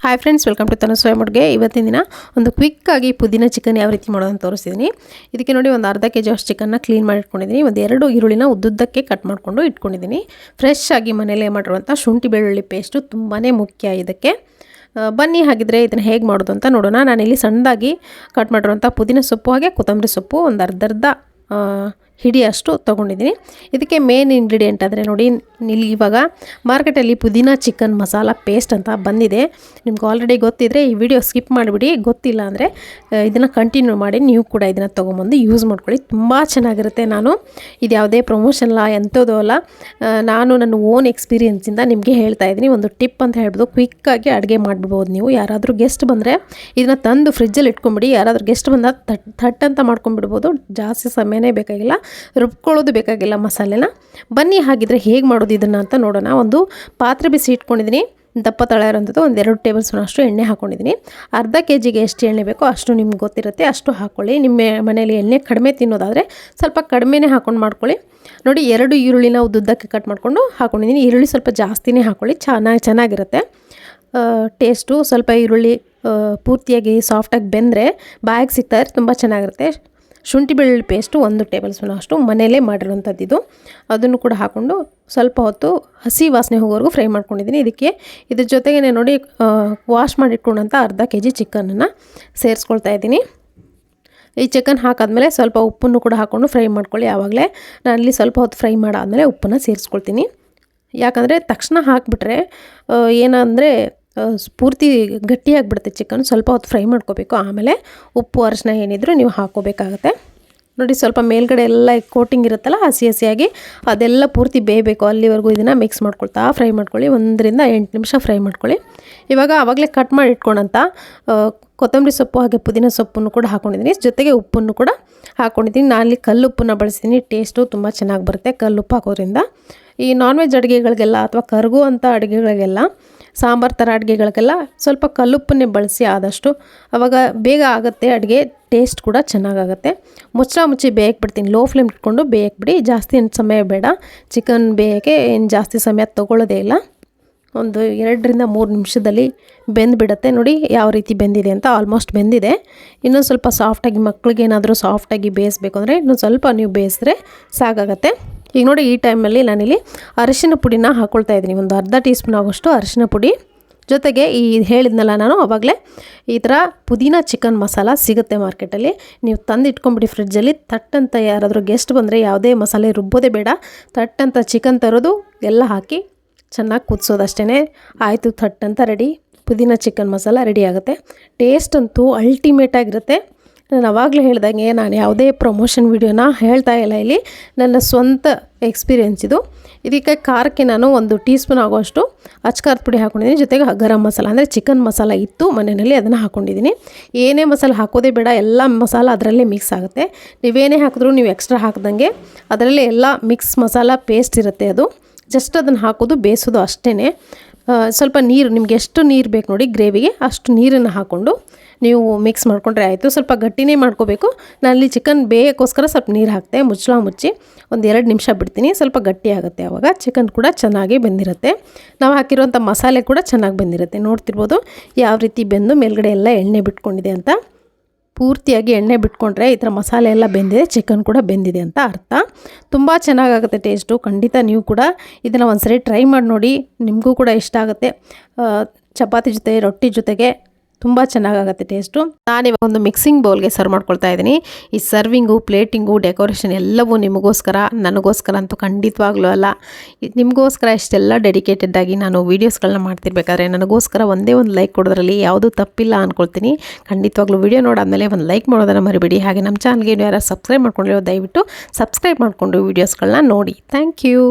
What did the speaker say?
Hi friends, welcome to ತನು ಸ್ವಯಂ ಅಡುಗೆ. ಇವತ್ತಿನ ದಿನ ಒಂದು ಕ್ವಿಕ್ಕಾಗಿ ಪುದೀನ ಚಿಕನ್ ಯಾವ ರೀತಿ ಮಾಡೋದು ಅಂತ ತೋರಿಸ್ತಿದ್ದೀನಿ. ಇದಕ್ಕೆ ನೋಡಿ ಒಂದು ಅರ್ಧ kg ಅಷ್ಟು ಚಿಕನ್ನ ಕ್ಲೀನ್ ಮಾಡಿ ಇಟ್ಕೊಂಡಿದ್ದೀನಿ. ಒಂದು 2 ಈರುಳ್ಳಿನ ಉದ್ದುದ್ದಕ್ಕೆ ಕಟ್ ಮಾಡಿಕೊಂಡು ಇಟ್ಕೊಂಡಿದ್ದೀನಿ. ಫ್ರೆಶ್ ಆಗಿ ಮನೆಯಲ್ಲೇ ಮಾಡಿರುವಂಥ ಶುಂಠಿ ಬೆಳ್ಳುಳ್ಳಿ ಪೇಸ್ಟು ತುಂಬಾ ಮುಖ್ಯ ಇದಕ್ಕೆ. ಬನ್ನಿ ಹಾಗಿದ್ರೆ ಇದನ್ನು ಹೇಗೆ ಮಾಡೋದು ಅಂತ ನೋಡೋಣ. ನಾನಿಲ್ಲಿ ಸಣ್ಣದಾಗಿ ಕಟ್ ಮಾಡಿರುವಂಥ ಪುದೀನ ಸೊಪ್ಪು ಹಾಗೆ ಕೊತ್ತಂಬರಿ ಸೊಪ್ಪು ಒಂದು ಅರ್ಧ ಹಿಡಿಯಷ್ಟು ತೊಗೊಂಡಿದ್ದೀನಿ. ಇದಕ್ಕೆ ಮೇನ್ ಇಂಗ್ರೀಡಿಯೆಂಟ್ ಅಂದರೆ ನೋಡಿ, ಇಲ್ಲಿ ಇವಾಗ ಮಾರ್ಕೆಟಲ್ಲಿ ಪುದೀನಾ ಚಿಕನ್ ಮಸಾಲ ಪೇಸ್ಟ್ ಅಂತ ಬಂದಿದೆ. ನಿಮ್ಗೆ ಆಲ್ರೆಡಿ ಗೊತ್ತಿದ್ದರೆ ಈ ವಿಡಿಯೋ ಸ್ಕಿಪ್ ಮಾಡಿಬಿಡಿ. ಗೊತ್ತಿಲ್ಲ ಅಂದರೆ ಇದನ್ನು ಕಂಟಿನ್ಯೂ ಮಾಡಿ ನೀವು ಕೂಡ ಇದನ್ನು ತೊಗೊಂಬಂದು ಯೂಸ್ ಮಾಡ್ಕೊಳ್ಳಿ. ತುಂಬ ಚೆನ್ನಾಗಿರುತ್ತೆ. ಇದು ಯಾವುದೇ ಪ್ರಮೋಷನ್ ಅಲ್ಲ, ಎಂಥದ್ದು ಅಲ್ಲ, ನಾನು ನನ್ನ ಓನ್ ಎಕ್ಸ್ಪೀರಿಯೆನ್ಸಿಂದ ನಿಮಗೆ ಹೇಳ್ತಾ ಇದ್ದೀನಿ. ಒಂದು ಟಿಪ್ ಅಂತ ಹೇಳ್ಬೋದು, ಕ್ವಿಕ್ಕಾಗಿ ಅಡುಗೆ ಮಾಡಿಬಿಡ್ಬೋದು ನೀವು. ಯಾರಾದರೂ ಗೆಸ್ಟ್ ಬಂದರೆ ಇದನ್ನು ತಂದು ಫ್ರಿಜ್ಜಲ್ಲಿ ಇಟ್ಕೊಂಬಿಡಿ. ಯಾರಾದರೂ ಗೆಸ್ಟ್ ಬಂದಾಗ ಥಟ್ ಅಂತ ಮಾಡ್ಕೊಂಡ್ಬಿಡ್ಬೋದು. ಜಾಸ್ತಿ ಸಮಯನೇ ಬೇಕಾಗಿಲ್ಲ, ರುಬ್ಕೊಳ್ಳೋದು ಬೇಕಾಗಿಲ್ಲ ಮಸಾಲೆನ. ಬನ್ನಿ ಹಾಗಿದ್ರೆ ಹೇಗೆ ಮಾಡೋದು ಇದನ್ನು ಅಂತ ನೋಡೋಣ. ಒಂದು ಪಾತ್ರೆ ಬಿಸಿ ಇಟ್ಕೊಂಡಿದ್ದೀನಿ. ದಪ್ಪ ತಳ ಇರೋಂಥದ್ದು ಒಂದು 2 ಟೇಬಲ್ ಸ್ಪೂನ್ ಅಷ್ಟು ಎಣ್ಣೆ ಹಾಕ್ಕೊಂಡಿದ್ದೀನಿ. ಅರ್ಧ kgಗೆ ಎಷ್ಟು ಎಣ್ಣೆ ಬೇಕೋ ಅಷ್ಟು ನಿಮ್ಗೆ ಗೊತ್ತಿರುತ್ತೆ, ಅಷ್ಟು ಹಾಕ್ಕೊಳ್ಳಿ. ನಿಮ್ಮ ಮನೇಲಿ ಎಣ್ಣೆ ಕಡಿಮೆ ತಿನ್ನೋದಾದರೆ ಸ್ವಲ್ಪ ಕಡಿಮೆನೇ ಹಾಕ್ಕೊಂಡು ಮಾಡ್ಕೊಳ್ಳಿ. ನೋಡಿ, 2 ಈರುಳ್ಳಿನ ಉದ್ದುದ್ದಕ್ಕೆ ಕಟ್ ಮಾಡಿಕೊಂಡು ಹಾಕ್ಕೊಂಡಿದ್ದೀನಿ. ಈರುಳ್ಳಿ ಸ್ವಲ್ಪ ಜಾಸ್ತಿನೇ ಹಾಕ್ಕೊಳ್ಳಿ, ಚೆನ್ನಾಗಿರುತ್ತೆ ಟೇಸ್ಟು. ಸ್ವಲ್ಪ ಈರುಳ್ಳಿ ಪೂರ್ತಿಯಾಗಿ ಸಾಫ್ಟಾಗಿ ಬೆಂದರೆ ಬಾಯಿಗೆ ಸಿಗ್ತಾರೆ, ತುಂಬ ಚೆನ್ನಾಗಿರುತ್ತೆ. ಶುಂಠಿ ಬೆಳ್ಳುಳ್ಳಿ ಪೇಸ್ಟು 1 ಟೇಬಲ್ ಸ್ಪೂನ್ ಅಷ್ಟು ಮನೆಯಲ್ಲೇ ಮಾಡಿರುವಂಥದ್ದು. ಅದನ್ನು ಕೂಡ ಹಾಕ್ಕೊಂಡು ಸ್ವಲ್ಪ ಹೊತ್ತು ಹಸಿ ವಾಸನೆ ಹೋಗೋವರೆಗೂ ಫ್ರೈ ಮಾಡ್ಕೊಂಡಿದ್ದೀನಿ. ಇದ್ರ ಜೊತೆಗೇ ನೋಡಿ, ವಾಶ್ ಮಾಡಿಟ್ಕೊಂಡಂಥ ಅರ್ಧ kg ಚಿಕನನ್ನು ಸೇರಿಸ್ಕೊಳ್ತಾ ಇದ್ದೀನಿ. ಈ ಚಿಕನ್ ಹಾಕಾದ್ಮೇಲೆ ಸ್ವಲ್ಪ ಉಪ್ಪನ್ನು ಕೂಡ ಹಾಕ್ಕೊಂಡು ಫ್ರೈ ಮಾಡ್ಕೊಳ್ಳಿ. ಆವಾಗಲೇ ನಾನಿಲ್ಲಿ ಸ್ವಲ್ಪ ಹೊತ್ತು ಫ್ರೈ ಮಾಡಾದಮೇಲೆ ಉಪ್ಪನ್ನು ಸೇರಿಸ್ಕೊಳ್ತೀನಿ. ಯಾಕಂದರೆ ತಕ್ಷಣ ಹಾಕಿಬಿಟ್ರೆ ಏನಂದರೆ ಪೂರ್ತಿ ಗಟ್ಟಿಯಾಗಿಬಿಡುತ್ತೆ ಚಿಕನ್. ಸ್ವಲ್ಪ ಹೊತ್ತು ಫ್ರೈ ಮಾಡ್ಕೋಬೇಕು. ಆಮೇಲೆ ಉಪ್ಪು ಅರಿಶಿನ ಏನಿದ್ರು ನೀವು ಹಾಕ್ಕೋಬೇಕಾಗತ್ತೆ. ನೋಡಿ, ಸ್ವಲ್ಪ ಮೇಲ್ಗಡೆ ಎಲ್ಲ ಕೋಟಿಂಗ್ ಇರುತ್ತಲ್ಲ ಹಸಿಯಾಗಿ, ಅದೆಲ್ಲ ಪೂರ್ತಿ ಬೇಯಬೇಕು. ಅಲ್ಲಿವರೆಗೂ ಇದನ್ನು ಮಿಕ್ಸ್ ಮಾಡ್ಕೊಳ್ತಾ ಫ್ರೈ ಮಾಡ್ಕೊಳ್ಳಿ. 1 ರಿಂದ 8 ನಿಮಿಷ ಫ್ರೈ ಮಾಡ್ಕೊಳ್ಳಿ. ಇವಾಗ ಆವಾಗಲೇ ಕಟ್ ಮಾಡಿ ಇಟ್ಕೊಂಡಂಥ ಕೊತ್ತಂಬರಿ ಸೊಪ್ಪು ಹಾಗೆ ಪುದೀನ ಸೊಪ್ಪನ್ನು ಕೂಡ ಹಾಕ್ಕೊಂಡಿದ್ದೀನಿ. ಜೊತೆಗೆ ಉಪ್ಪನ್ನು ಕೂಡ ಹಾಕ್ಕೊಂಡಿದ್ದೀನಿ. ನಾನಲ್ಲಿ ಕಲ್ಲುಪ್ಪನ್ನು ಬಳಸ್ತೀನಿ. ಟೇಸ್ಟು ತುಂಬ ಚೆನ್ನಾಗಿ ಬರುತ್ತೆ ಕಲ್ಲುಪ್ಪು ಹಾಕೋದ್ರಿಂದ. ಈ ನಾನ್ ವೆಜ್ ಅಡುಗೆಗಳಿಗೆಲ್ಲ ಅಥವಾ ಕರಗುವಂಥ ಅಡುಗೆಗಳಿಗೆಲ್ಲ, ಸಾಂಬಾರು ಥರ ಅಡುಗೆಗಳಿಗೆಲ್ಲ ಸ್ವಲ್ಪ ಕಲ್ಲುಪ್ಪನ್ನೇ ಬಳಸಿ ಆದಷ್ಟು. ಆವಾಗ ಬೇಗ ಆಗುತ್ತೆ ಅಡುಗೆ, ಟೇಸ್ಟ್ ಕೂಡ ಚೆನ್ನಾಗಾಗುತ್ತೆ. ಮುಚ್ಚಿ ಬೇಯಕ್ಕೆ ಬಿಡ್ತೀನಿ. ಲೋ ಫ್ಲೇಮ್ ಇಟ್ಕೊಂಡು ಬೇಯಕ್ಕೆ ಬಿಡಿ. ಜಾಸ್ತಿ ಸಮಯ ಬೇಡ. ಚಿಕನ್ ಬೇಯೋಕ್ಕೆ ಏನು ಜಾಸ್ತಿ ಸಮಯ ತೊಗೊಳ್ಳೋದೇ ಇಲ್ಲ. ಒಂದು 2 ರಿಂದ 3 ನಿಮಿಷದಲ್ಲಿ ಬೆಂದುಬಿಡುತ್ತೆ. ನೋಡಿ ಯಾವ ರೀತಿ ಬೆಂದಿದೆ ಅಂತ. ಆಲ್ಮೋಸ್ಟ್ ಬೆಂದಿದೆ. ಇನ್ನೊಂದು ಸ್ವಲ್ಪ ಸಾಫ್ಟಾಗಿ, ಮಕ್ಕಳಿಗೆ ಏನಾದರೂ ಸಾಫ್ಟಾಗಿ ಬೇಯಿಸ್ಬೇಕು ಅಂದರೆ ಇನ್ನೊಂದು ಸ್ವಲ್ಪ ನೀವು ಬೇಯಿಸಿದ್ರೆ ಸಾಕಾಗತ್ತೆ. ಈಗ ನೋಡಿ, ಈ ಟೈಮಲ್ಲಿ ನಾನಿಲ್ಲಿ ಅರಿಶಿನ ಪುಡಿನ ಹಾಕ್ಕೊಳ್ತಾ ಇದ್ದೀನಿ. ಒಂದು ಅರ್ಧ ಟೀ ಸ್ಪೂನ್ ಆಗೋಷ್ಟು ಅರಿಶಿನ ಪುಡಿ. ಜೊತೆಗೆ ಹೇಳಿದ್ನಲ್ಲ ನಾನು ಆವಾಗಲೇ, ಈ ಥರ ಪುದೀನ ಚಿಕನ್ ಮಸಾಲ ಸಿಗುತ್ತೆ ಮಾರ್ಕೆಟಲ್ಲಿ. ನೀವು ತಂದು ಇಟ್ಕೊಂಬಿಡಿ ಫ್ರಿಡ್ಜಲ್ಲಿ. ಥಟ್ಟಂತ ಯಾರಾದರೂ ಗೆಸ್ಟ್ ಬಂದರೆ ಯಾವುದೇ ಮಸಾಲೆ ರುಬ್ಬೋದೇ ಬೇಡ. ಥಟ್ಟಂತ ಚಿಕನ್ ತರೋದು, ಎಲ್ಲ ಹಾಕಿ ಚೆನ್ನಾಗಿ ಕುದಿಸೋದು ಅಷ್ಟೇ. ಆಯಿತು, ಥಟ್ಟಂತ ರೆಡಿ. ಪುದೀನ ಚಿಕನ್ ಮಸಾಲ ರೆಡಿ ಆಗುತ್ತೆ. ಟೇಸ್ಟ್ ಅಂತೂ ಅಲ್ಟಿಮೇಟಾಗಿರುತ್ತೆ. ನಾನು ಆವಾಗಲೇ ಹೇಳ್ದಂಗೆ, ನಾನು ಯಾವುದೇ ಪ್ರಮೋಷನ್ ವೀಡಿಯೋನ ಹೇಳ್ತಾ ಇಲ್ಲ ಇಲ್ಲಿ, ನನ್ನ ಸ್ವಂತ ಎಕ್ಸ್ಪೀರಿಯೆನ್ಸ್ ಇದು. ಇದಕ್ಕೆ ಖಾರಕ್ಕೆ ನಾನು 1 ಟೀ ಸ್ಪೂನ್ ಆಗೋಷ್ಟು ಅಚ್ಕಾರದ ಪುಡಿ ಹಾಕ್ಕೊಂಡಿದ್ದೀನಿ. ಜೊತೆಗೆ ಗರಂ ಮಸಾಲ ಅಂದರೆ ಚಿಕನ್ ಮಸಾಲ ಇತ್ತು ಮನೆಯಲ್ಲಿ, ಅದನ್ನು ಹಾಕ್ಕೊಂಡಿದ್ದೀನಿ. ಏನೇ ಮಸಾಲೆ ಹಾಕೋದೇ ಬೇಡ, ಎಲ್ಲ ಮಸಾಲ ಅದರಲ್ಲೇ ಮಿಕ್ಸ್ ಆಗುತ್ತೆ. ನೀವೇನೇ ಹಾಕಿದ್ರೂ ನೀವು ಎಕ್ಸ್ಟ್ರಾ ಹಾಕ್ದಂಗೆ ಅದರಲ್ಲೇ ಎಲ್ಲ ಮಿಕ್ಸ್ ಮಸಾಲ ಪೇಸ್ಟ್ ಇರುತ್ತೆ. ಅದು ಜಸ್ಟ್ ಅದನ್ನು ಹಾಕೋದು, ಬೇಯಿಸೋದು ಅಷ್ಟೇ. ಸ್ವಲ್ಪ ನೀರು, ನಿಮ್ಗೆ ಎಷ್ಟು ನೀರು ಬೇಕು ನೋಡಿ ಗ್ರೇವಿಗೆ, ಅಷ್ಟು ನೀರನ್ನು ಹಾಕ್ಕೊಂಡು ನೀವು ಮಿಕ್ಸ್ ಮಾಡಿಕೊಂಡ್ರೆ ಆಯಿತು. ಸ್ವಲ್ಪ ಗಟ್ಟಿನೇ ಮಾಡ್ಕೋಬೇಕು. ನಾನಲ್ಲಿ ಚಿಕನ್ ಬೇಯಕ್ಕೋಸ್ಕರ ಸ್ವಲ್ಪ ನೀರು ಹಾಕ್ತೆ. ಮುಚ್ಚಿ ಒಂದು 2 ನಿಮಿಷ ಬಿಡ್ತೀನಿ. ಸ್ವಲ್ಪ ಗಟ್ಟಿ ಆಗುತ್ತೆ. ಆವಾಗ ಚಿಕನ್ ಕೂಡ ಚೆನ್ನಾಗಿ ಬೆಂದಿರುತ್ತೆ. ನಾವು ಹಾಕಿರುವಂಥ ಮಸಾಲೆ ಕೂಡ ಚೆನ್ನಾಗಿ ಬೆಂದಿರುತ್ತೆ. ನೋಡ್ತಿರ್ಬೋದು ಯಾವ ರೀತಿ ಬೆಂದು ಮೇಲ್ಗಡೆ ಎಲ್ಲ ಎಣ್ಣೆ ಬಿಟ್ಕೊಂಡಿದೆ ಅಂತ. ಪೂರ್ತಿಯಾಗಿ ಎಣ್ಣೆ ಬಿಟ್ಕೊಂಡ್ರೆ ಈ ಥರ ಮಸಾಲೆ ಎಲ್ಲ ಬೆಂದಿದೆ, ಚಿಕನ್ ಕೂಡ ಬೆಂದಿದೆ ಅಂತ ಅರ್ಥ. ತುಂಬ ಚೆನ್ನಾಗಾಗುತ್ತೆ ಟೇಸ್ಟು. ಖಂಡಿತ ನೀವು ಕೂಡ ಇದನ್ನು ಒಂದ್ಸರಿ ಟ್ರೈ ಮಾಡಿ ನೋಡಿ, ನಿಮಗೂ ಕೂಡ ಇಷ್ಟ ಆಗುತ್ತೆ. ಚಪಾತಿ ಜೊತೆ, ರೊಟ್ಟಿ ಜೊತೆಗೆ ತುಂಬ ಚೆನ್ನಾಗಾಗುತ್ತೆ ಟೇಸ್ಟು. ನಾನಿವಾಗ ಒಂದು ಮಿಕ್ಸಿಂಗ್ ಬೌಲ್ಗೆ ಸರ್ವ್ ಮಾಡ್ಕೊಳ್ತಾ ಇದ್ದೀನಿ. ಈ ಸರ್ವಿಂಗು, ಪ್ಲೇಟಿಂಗು, ಡೆಕೋರೇಷನ್ ಎಲ್ಲವೂ ನಿಮಗೋಸ್ಕರ, ನನಗೋಸ್ಕರ ಅಂತೂ ಖಂಡಿತವಾಗ್ಲೂ ಅಲ್ಲ. ನಿಮಗೋಸ್ಕರ ಇಷ್ಟೆಲ್ಲ ಡೆಡಿಕೇಟೆಡ್ಡಾಗಿ ನಾನು ವೀಡಿಯೋಸ್ಗಳನ್ನ ಮಾಡ್ತಿರ್ಬೇಕಾದ್ರೆ ನನಗೋಸ್ಕರ ಒಂದೇ ಒಂದು ಲೈಕ್ ಕೊಡೋದ್ರಲ್ಲಿ ಯಾವುದೂ ತಪ್ಪಿಲ್ಲ ಅಂದ್ಕೊಳ್ತೀನಿ. ಖಂಡಿತವಾಗ್ಲೂ ವಿಡಿಯೋ ನೋಡಾದ್ಮೇಲೆ ಒಂದು ಲೈಕ್ ಮಾಡೋದನ್ನು ಮರಿಬೇಡಿ. ಹಾಗೆ ನಮ್ಮ ಚಾನಲ್ಗೆ ಯಾರು ಸಬ್ಸ್ಕ್ರೈಬ್ ಮಾಡ್ಕೊಂಡಿರೋ ದಯವಿಟ್ಟು ಸಬ್ಸ್ಕ್ರೈಬ್ ಮಾಡಿಕೊಂಡು ವೀಡಿಯೋಸ್ಗಳನ್ನ ನೋಡಿ. Thank you.